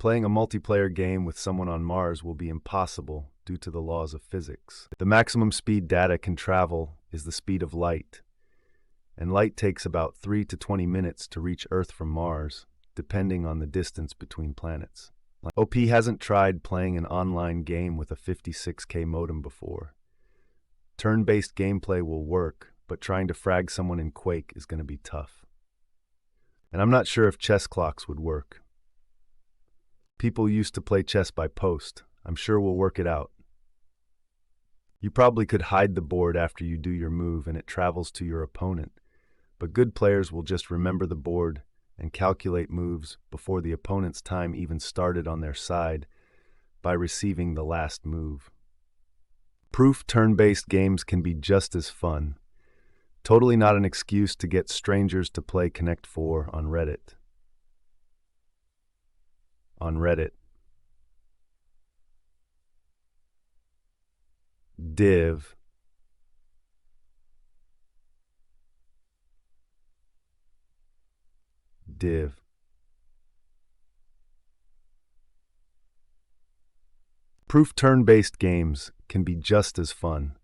Playing a multiplayer game with someone on Mars will be impossible due to the laws of physics. The maximum speed data can travel is the speed of light, and light takes about 3 to 20 minutes to reach Earth from Mars, depending on the distance between planets. OP hasn't tried playing an online game with a 56K modem before. Turn-based gameplay will work, but trying to frag someone in Quake is going to be tough. And I'm not sure if chess clocks would work. People used to play chess by post. I'm sure we'll work it out. You probably could hide the board after you do your move and it travels to your opponent, but good players will just remember the board and calculate moves before the opponent's time even started on their side by receiving the last move. Proof turn-based games can be just as fun. Totally not an excuse to get strangers to play Connect 4 on Reddit. On Reddit. Div. Div. Proof turn-based games can be just as fun.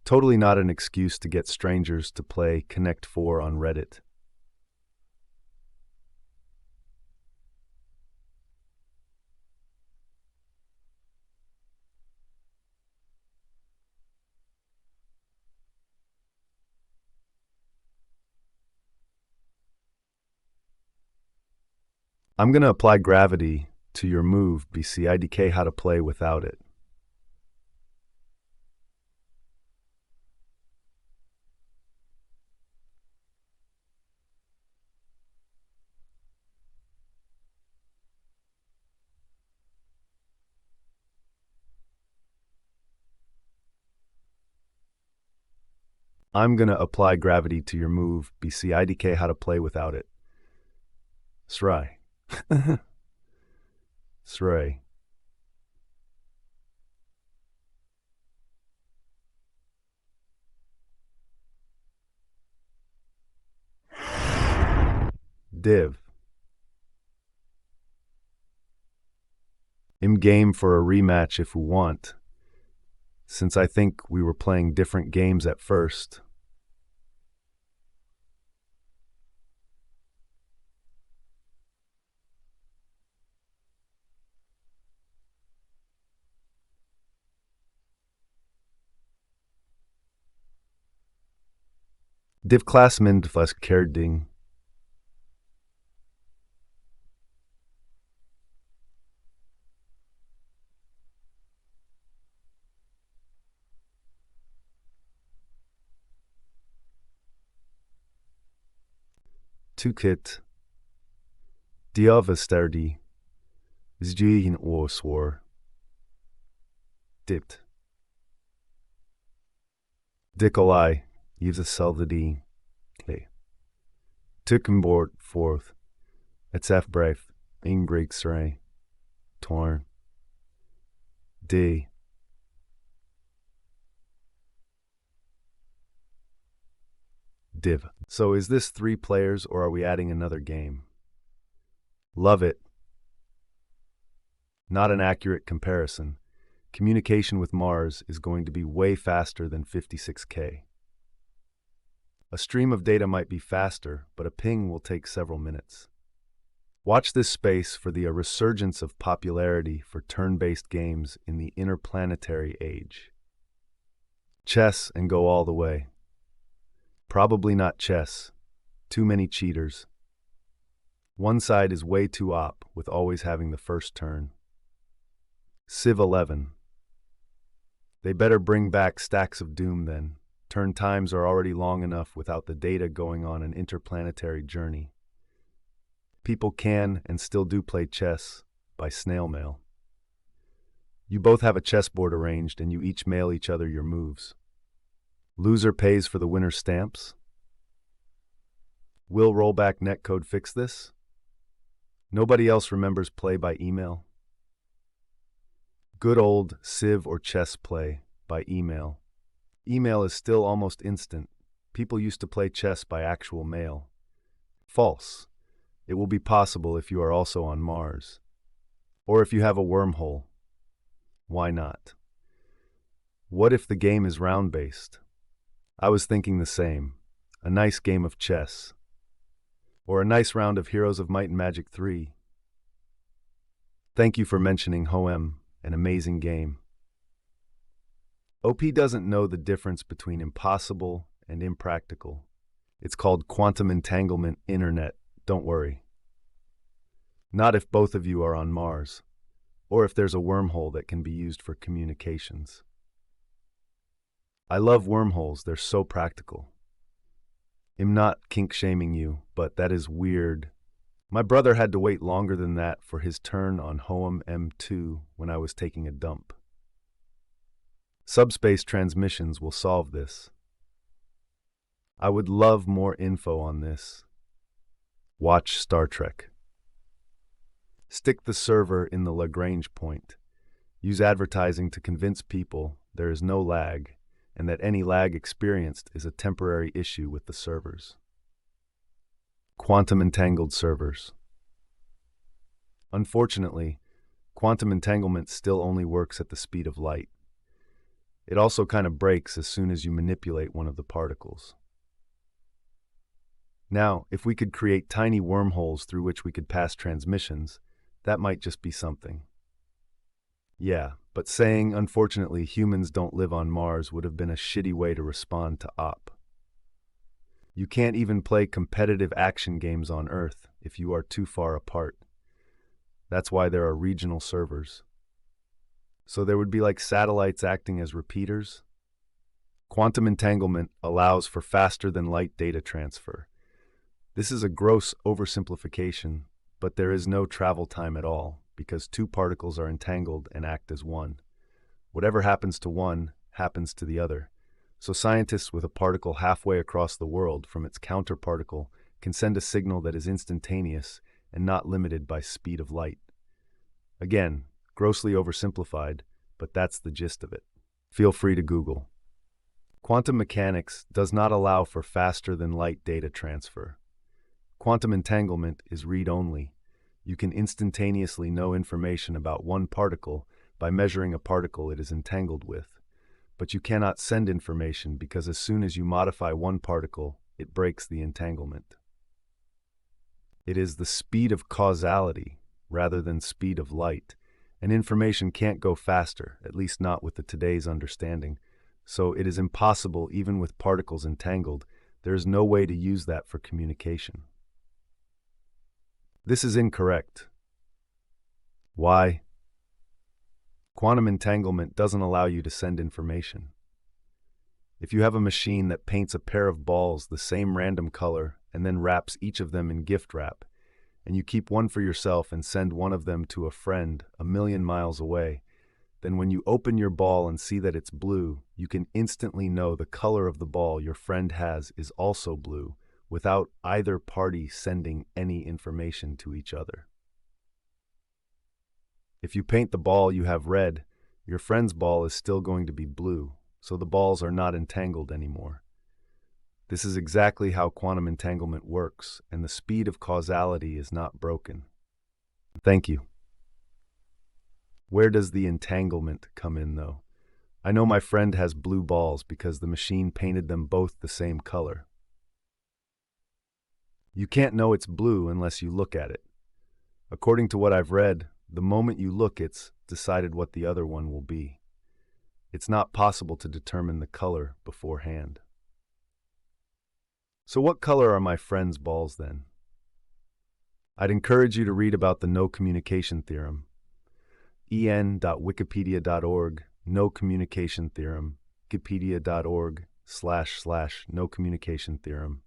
Totally not an excuse to get strangers to play Connect 4 on Reddit. I'm going to apply gravity to your move, BC. IDK how to play without it. I'm going to apply gravity to your move, BC. IDK how to play without it. Sry. Sray. Div. I'm game for a rematch if we want, since I think we were playing different games at first. Div classmend flas kerding. Tukit. Diavasterdi. Zjugin orswar. Dipt. Dikolai. Gives a selvedi. Okay. Tukkenbord forth. It's F brave. In Greek sray. Torn. D. Div. So is this 3 players or are we adding another game? Love it. Not an accurate comparison. Communication with Mars is going to be way faster than 56K. A stream of data might be faster, but a ping will take several minutes. Watch this space for the resurgence of popularity for turn-based games in the interplanetary age. Chess and go all the way. Probably not chess. Too many cheaters. One side is way too op with always having the first turn. Civ 11. They better bring back Stacks of Doom then. Turn times are already long enough without the data going on an interplanetary journey. People can and still do play chess by snail mail. You both have a chessboard arranged and you each mail each other your moves. Loser pays for the winner's stamps? Will rollback netcode fix this? Nobody else remembers play by email? Good old Civ or chess play by email. Email is still almost instant. People used to play chess by actual mail. False. It will be possible if you are also on Mars. Or if you have a wormhole, why not? What if the game is round-based? I was thinking the same. A nice game of chess. Or a nice round of Heroes of Might and Magic 3. Thank you for mentioning Hoem, an amazing game. OP doesn't know the difference between impossible and impractical. It's called quantum entanglement internet, don't worry. Not if both of you are on Mars, or if there's a wormhole that can be used for communications. I love wormholes, they're so practical. I'm not kink-shaming you, but that is weird. My brother had to wait longer than that for his turn on Hoem M2 when I was taking a dump. Subspace transmissions will solve this. I would love more info on this. Watch Star Trek. Stick the server in the Lagrange point. Use advertising to convince people there is no lag, and that any lag experienced is a temporary issue with the servers. Quantum entangled servers. Unfortunately, quantum entanglement still only works at the speed of light. It also kind of breaks as soon as you manipulate one of the particles. Now, if we could create tiny wormholes through which we could pass transmissions, that might just be something. Yeah, but saying, unfortunately, humans don't live on Mars would have been a shitty way to respond to OP. You can't even play competitive action games on Earth if you are too far apart. That's why there are regional servers. So there would be like satellites acting as repeaters. Quantum entanglement allows for faster-than-light data transfer. This is a gross oversimplification, but there is no travel time at all, because two particles are entangled and act as one. Whatever happens to one happens to the other. So scientists with a particle halfway across the world from its counterparticle can send a signal that is instantaneous and not limited by speed of light. Again, grossly oversimplified, but that's the gist of it. Feel free to Google. Quantum mechanics does not allow for faster-than-light data transfer. Quantum entanglement is read-only. You can instantaneously know information about one particle by measuring a particle it is entangled with. But you cannot send information because as soon as you modify one particle, it breaks the entanglement. It is the speed of causality rather than speed of light, and information can't go faster, at least not with today's understanding. So it is impossible even with particles entangled. There is no way to use that for communication. This is incorrect. Why? Quantum entanglement doesn't allow you to send information. If you have a machine that paints a pair of balls the same random color and then wraps each of them in gift wrap, and you keep one for yourself and send one of them to a friend 1,000,000 miles away, then when you open your ball and see that it's blue, you can instantly know the color of the ball your friend has is also blue, without either party sending any information to each other. If you paint the ball you have red, your friend's ball is still going to be blue, so the balls are not entangled anymore. This is exactly how quantum entanglement works, and the speed of causality is not broken. Thank you. Where does the entanglement come in, though? I know my friend has blue balls because the machine painted them both the same color. You can't know it's blue unless you look at it. According to what I've read, the moment you look, it's decided what the other one will be. It's not possible to determine the color beforehand. So what color are my friend's balls then? I'd encourage you to read about the no communication theorem. en.wikipedia.org, no communication theorem, wikipedia.org//no communication theorem.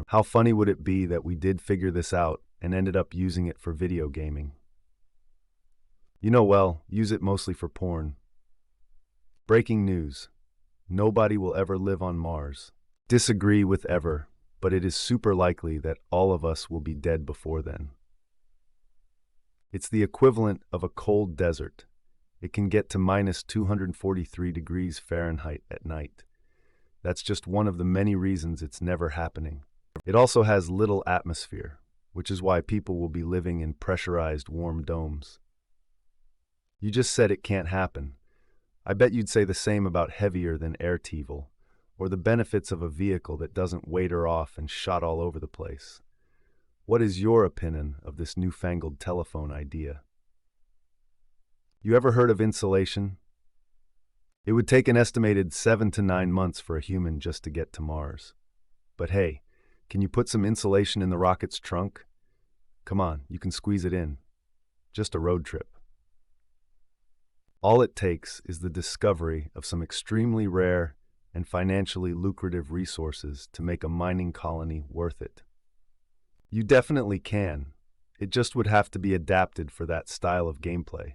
How funny would it be that we did figure this out and ended up using it for video gaming? You know, well, use it mostly for porn. Breaking news. Nobody will ever live on Mars. Disagree with ever, but it is super likely that all of us will be dead before then. It's the equivalent of a cold desert. It can get to -243 degrees Fahrenheit at night. That's just one of the many reasons it's never happening. It also has little atmosphere, which is why people will be living in pressurized warm domes. You just said it can't happen. I bet you'd say the same about heavier than air TiVo, or the benefits of a vehicle that doesn't wader off and shot all over the place. What is your opinion of this newfangled telephone idea? You ever heard of insulation? It would take an estimated 7 to 9 months for a human just to get to Mars. But hey, can you put some insulation in the rocket's trunk? Come on, you can squeeze it in. Just a road trip. All it takes is the discovery of some extremely rare and financially lucrative resources to make a mining colony worth it. You definitely can. It just would have to be adapted for that style of gameplay.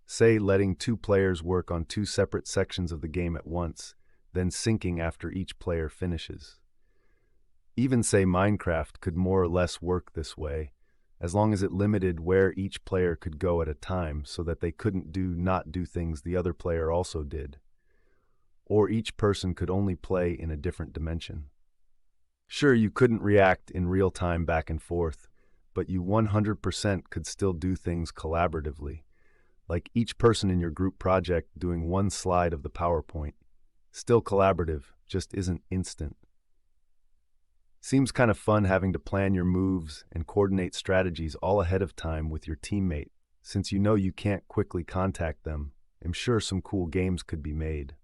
Say letting 2 players work on 2 separate sections of the game at once, then syncing after each player finishes. Even say Minecraft could more or less work this way, as long as it limited where each player could go at a time so that they couldn't not do things the other player also did. Or each person could only play in a different dimension. Sure, you couldn't react in real time back and forth, but you 100% could still do things collaboratively, like each person in your group project doing one slide of the PowerPoint. Still collaborative, just isn't instant. Seems kind of fun having to plan your moves and coordinate strategies all ahead of time with your teammate. Since you know you can't quickly contact them, I'm sure some cool games could be made.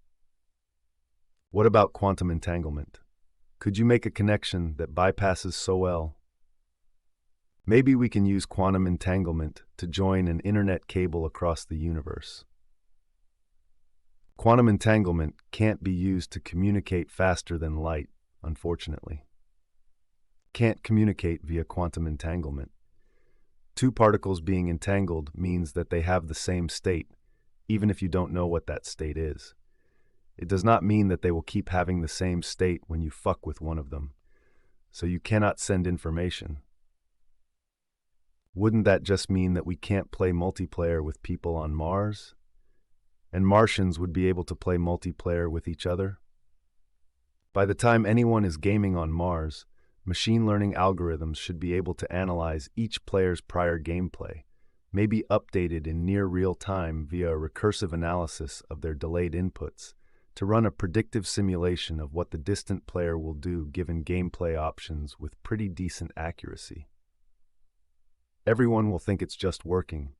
What about quantum entanglement? Could you make a connection that bypasses SOL? Maybe we can use quantum entanglement to join an internet cable across the universe. Quantum entanglement can't be used to communicate faster than light, unfortunately. Can't communicate via quantum entanglement. 2 particles being entangled means that they have the same state, even if you don't know what that state is. It does not mean that they will keep having the same state when you fuck with one of them, so you cannot send information. Wouldn't that just mean that we can't play multiplayer with people on Mars? And Martians would be able to play multiplayer with each other? By the time anyone is gaming on Mars, machine learning algorithms should be able to analyze each player's prior gameplay, maybe updated in near real time via a recursive analysis of their delayed inputs, to run a predictive simulation of what the distant player will do given gameplay options with pretty decent accuracy. Everyone will think it's just working,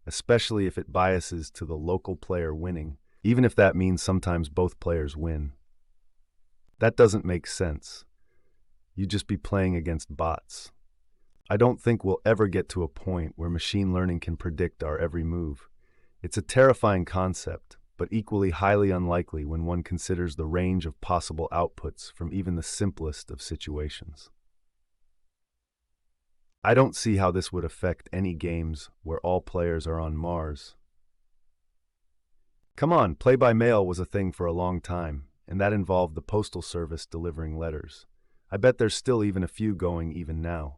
especially if it biases to the local player winning, even if that means sometimes both players win. That doesn't make sense. You'd just be playing against bots. I don't think we'll ever get to a point where machine learning can predict our every move. It's a terrifying concept, but equally highly unlikely when one considers the range of possible outputs from even the simplest of situations. I don't see how this would affect any games where all players are on Mars. Come on, play-by-mail was a thing for a long time, and that involved the postal service delivering letters. I bet there's still even a few going even now.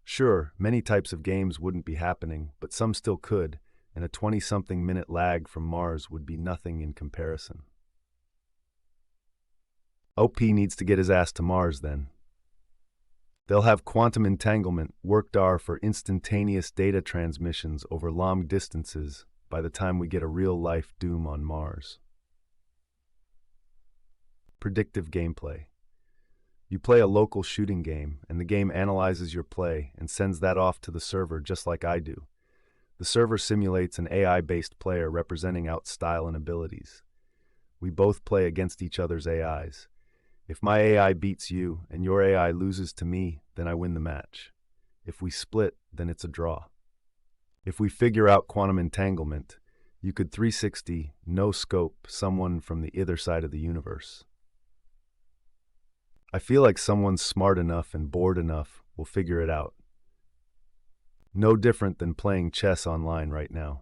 Sure, many types of games wouldn't be happening, but some still could, and a 20-something minute lag from Mars would be nothing in comparison. OP needs to get his ass to Mars then. They'll have quantum entanglement worked for instantaneous data transmissions over long distances by the time we get a real-life Doom on Mars. Predictive gameplay. You play a local shooting game, and the game analyzes your play and sends that off to the server just like I do. The server simulates an AI-based player representing out style and abilities. We both play against each other's AIs. If my AI beats you and your AI loses to me, then I win the match. If we split, then it's a draw. If we figure out quantum entanglement, you could 360, no-scope someone from the other side of the universe. I feel like someone smart enough and bored enough will figure it out. No different than playing chess online right now.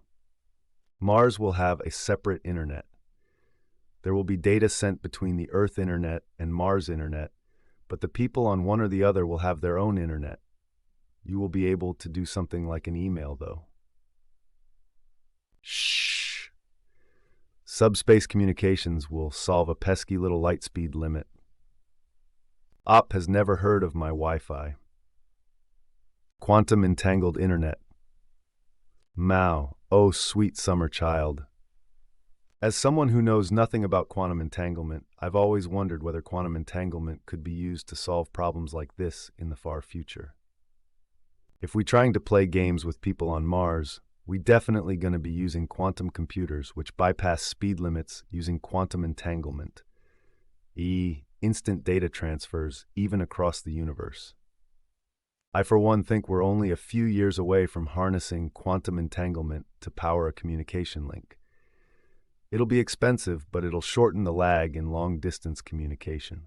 Mars will have a separate internet. There will be data sent between the Earth internet and Mars internet, but the people on one or the other will have their own internet. You will be able to do something like an email, though. Shh! Subspace communications will solve a pesky little light speed limit. Op has never heard of my Wi-Fi. Quantum entangled internet. Mao, Oh, sweet summer child. As someone who knows nothing about quantum entanglement, I've always wondered whether quantum entanglement could be used to solve problems like this in the far future. If we're trying to play games with people on Mars, we're definitely going to be using quantum computers which bypass speed limits using quantum entanglement, instant data transfers even across the universe. I, for one, think we're only a few years away from harnessing quantum entanglement to power a communication link. It'll be expensive, but it'll shorten the lag in long-distance communication.